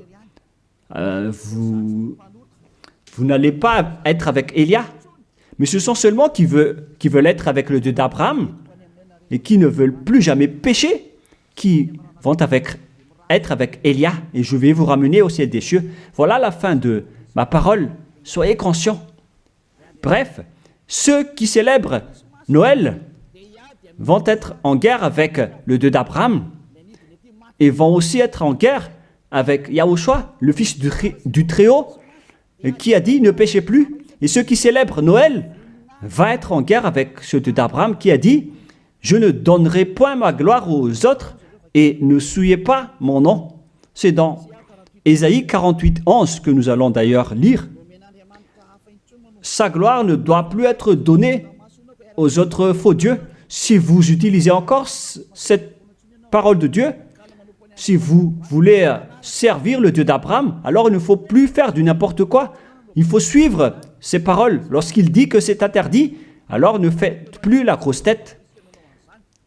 vous n'allez pas être avec Élia. Mais ce sont seulement qui veulent être avec le Dieu d'Abraham et qui ne veulent plus jamais pécher, qui vont être avec Élia. Et je vais vous ramener au ciel des cieux. Voilà la fin de ma parole. Soyez conscients. Bref, ceux qui célèbrent Noël vont être en guerre avec le Dieu d'Abraham et vont aussi être en guerre avec Yahushua, le Fils du Très-Haut, qui a dit « ne péchez plus ». Et ceux qui célèbrent Noël vont être en guerre avec ce Dieu d'Abraham qui a dit « je ne donnerai point ma gloire aux autres et ne souillez pas mon nom ». C'est dans Ésaïe 48:11 que nous allons d'ailleurs lire. Sa gloire ne doit plus être donnée aux autres faux dieux. Si vous utilisez encore cette parole de Dieu, si vous voulez servir le Dieu d'Abraham, alors il ne faut plus faire du n'importe quoi. Il faut suivre ses paroles. Lorsqu'il dit que c'est interdit, alors ne faites plus la grosse tête.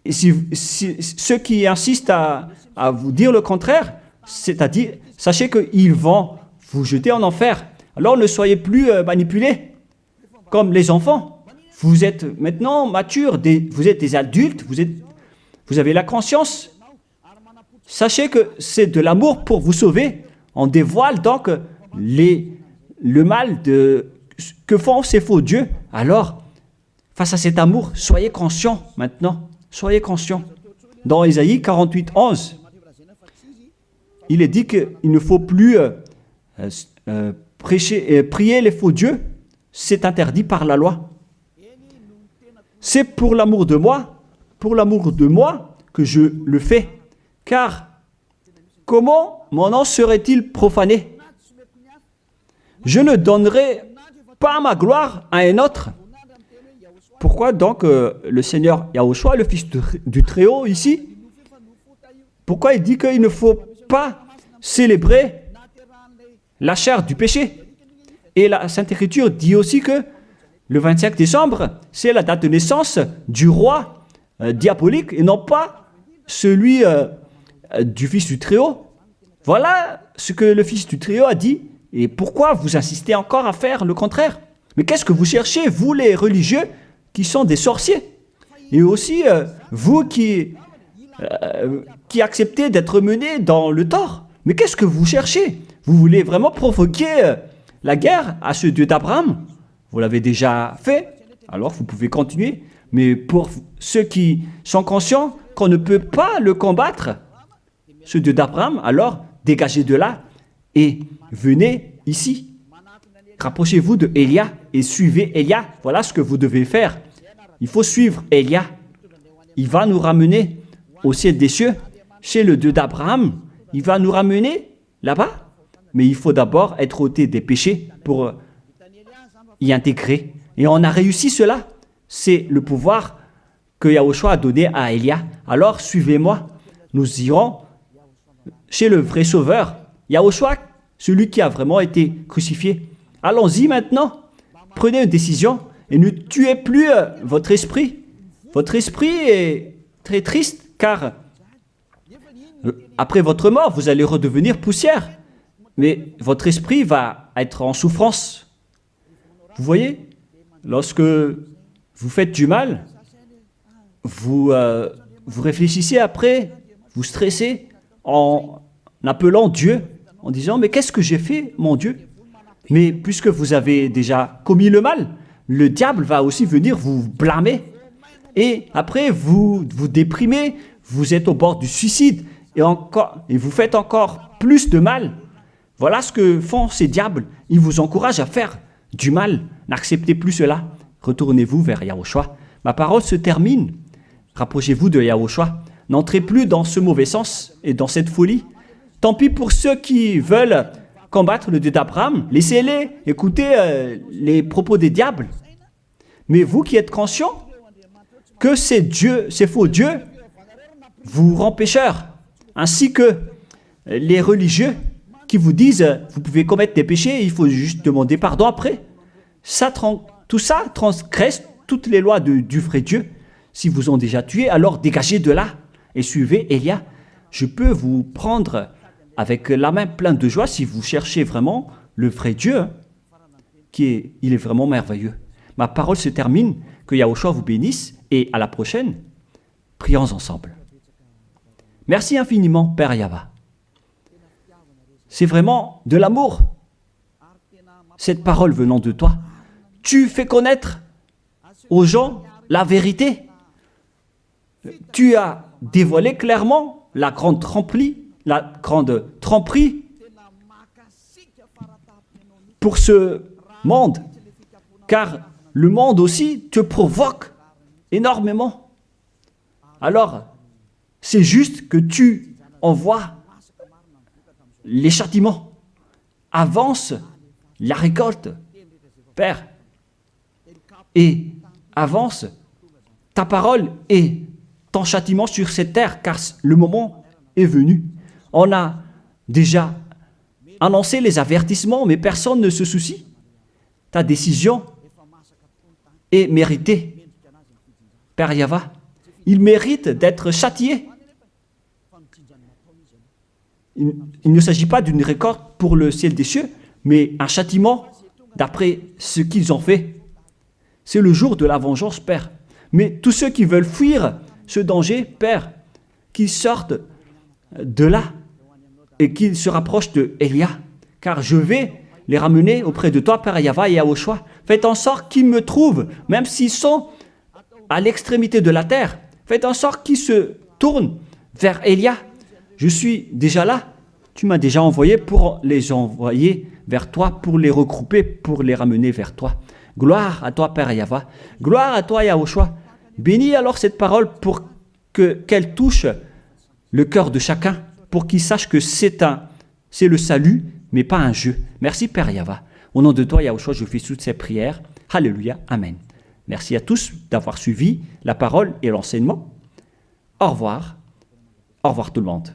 Et si ceux qui insistent à vous dire le contraire, c'est-à-dire, sachez qu'ils vont vous jeter en enfer. Alors ne soyez plus manipulés comme les enfants. Vous êtes maintenant matures, vous êtes des adultes, vous avez la conscience. Sachez que c'est de l'amour pour vous sauver. On dévoile donc le mal que font ces faux dieux. Alors, face à cet amour, soyez conscients maintenant. Soyez conscients. Dans Ésaïe 48:11, il est dit qu'il ne faut plus prier les faux dieux. C'est interdit par la loi. C'est pour l'amour de moi que je le fais. Car comment mon nom serait-il profané? Je ne donnerai pas ma gloire à un autre. Pourquoi donc le Seigneur Yahushua, le Fils du Très-Haut ici, pourquoi il dit qu'il ne faut pas célébrer la chair du péché? Et la Sainte Écriture dit aussi que le 25 décembre, c'est la date de naissance du roi diabolique et non pas celui du Fils du Très-Haut. Voilà ce que le Fils du Très-Haut a dit. Et pourquoi vous insistez encore à faire le contraire? Mais qu'est-ce que vous cherchez, vous les religieux qui sont des sorciers? Et aussi, vous qui acceptez d'être menés dans le tort. Mais qu'est-ce que vous cherchez? Vous voulez vraiment provoquer la guerre à ce Dieu d'Abraham? Vous l'avez déjà fait, alors vous pouvez continuer. Mais pour ceux qui sont conscients qu'on ne peut pas le combattre, ce Dieu d'Abraham, alors dégagez de là et venez ici. Rapprochez-vous de Élia et suivez Élia. Voilà ce que vous devez faire. Il faut suivre Élia. Il va nous ramener au ciel des cieux, chez le Dieu d'Abraham. Il va nous ramener là-bas. Mais il faut d'abord être ôté des péchés pour y intégrer. Et on a réussi cela. C'est le pouvoir que Yahushua a donné à Élia. Alors suivez-moi. Nous irons chez le vrai Sauveur, Yahushua, celui qui a vraiment été crucifié. Allons-y maintenant. Prenez une décision et ne tuez plus votre esprit. Votre esprit est très triste car après votre mort, vous allez redevenir poussière. Mais votre esprit va être en souffrance. Vous voyez, lorsque vous faites du mal, vous réfléchissez après, vous stressez en appelant Dieu, en disant « Mais qu'est-ce que j'ai fait, mon Dieu ?» Mais puisque vous avez déjà commis le mal, le diable va aussi venir vous blâmer. Et après, vous vous déprimez, vous êtes au bord du suicide et vous faites encore plus de mal. Voilà ce que font ces diables. Ils vous encouragent à faire du mal. N'acceptez plus cela. Retournez-vous vers Yahushua. Ma parole se termine. Rapprochez-vous de Yahushua. N'entrez plus dans ce mauvais sens et dans cette folie. Tant pis pour ceux qui veulent combattre le Dieu d'Abraham. Laissez-les écouter les propos des diables. Mais vous qui êtes conscients que ces faux dieux vous rendent pécheurs, ainsi que les religieux qui vous disent vous pouvez commettre des péchés, il faut juste demander pardon après. Tout ça transgresse toutes les lois du vrai Dieu. Si vous ont déjà tué, alors dégagez de là et suivez Élia. Je peux vous prendre avec la main pleine de joie si vous cherchez vraiment le vrai Dieu, il est vraiment merveilleux. Ma parole se termine, que Yahushua vous bénisse et à la prochaine, prions ensemble. Merci infiniment, Père Yahva. C'est vraiment de l'amour, cette parole venant de toi. Tu fais connaître aux gens la vérité. Tu as dévoilé clairement la grande tromperie pour ce monde, car le monde aussi te provoque énormément. Alors, c'est juste que tu envoies les châtiments. Avance la récolte, Père, et avance ta parole et ton châtiment sur cette terre, car le moment est venu. On a déjà annoncé les avertissements, mais personne ne se soucie. Ta décision est méritée. Père Yahva, il mérite d'être châtié. Il ne s'agit pas d'une récolte pour le ciel des cieux, mais un châtiment d'après ce qu'ils ont fait. C'est le jour de la vengeance, Père. Mais tous ceux qui veulent fuir ce danger, Père, qu'ils sortent de là et qu'ils se rapprochent de Élia, car je vais les ramener auprès de toi, Père Yahva et Yahushua. Faites en sorte qu'ils me trouvent, même s'ils sont à l'extrémité de la terre. Faites en sorte qu'ils se tournent vers Élia. Je suis déjà là. Tu m'as déjà envoyé pour les envoyer vers toi, pour les regrouper, pour les ramener vers toi. Gloire à toi, Père Yahva. Gloire à toi, Yahushua. Bénis alors cette parole pour qu'elle touche le cœur de chacun, pour qu'il sache que c'est le salut, mais pas un jeu. Merci, Père Yahva. Au nom de toi, Yahushua, je fais toutes ces prières. Alléluia. Amen. Merci à tous d'avoir suivi la parole et l'enseignement. Au revoir. Au revoir tout le monde.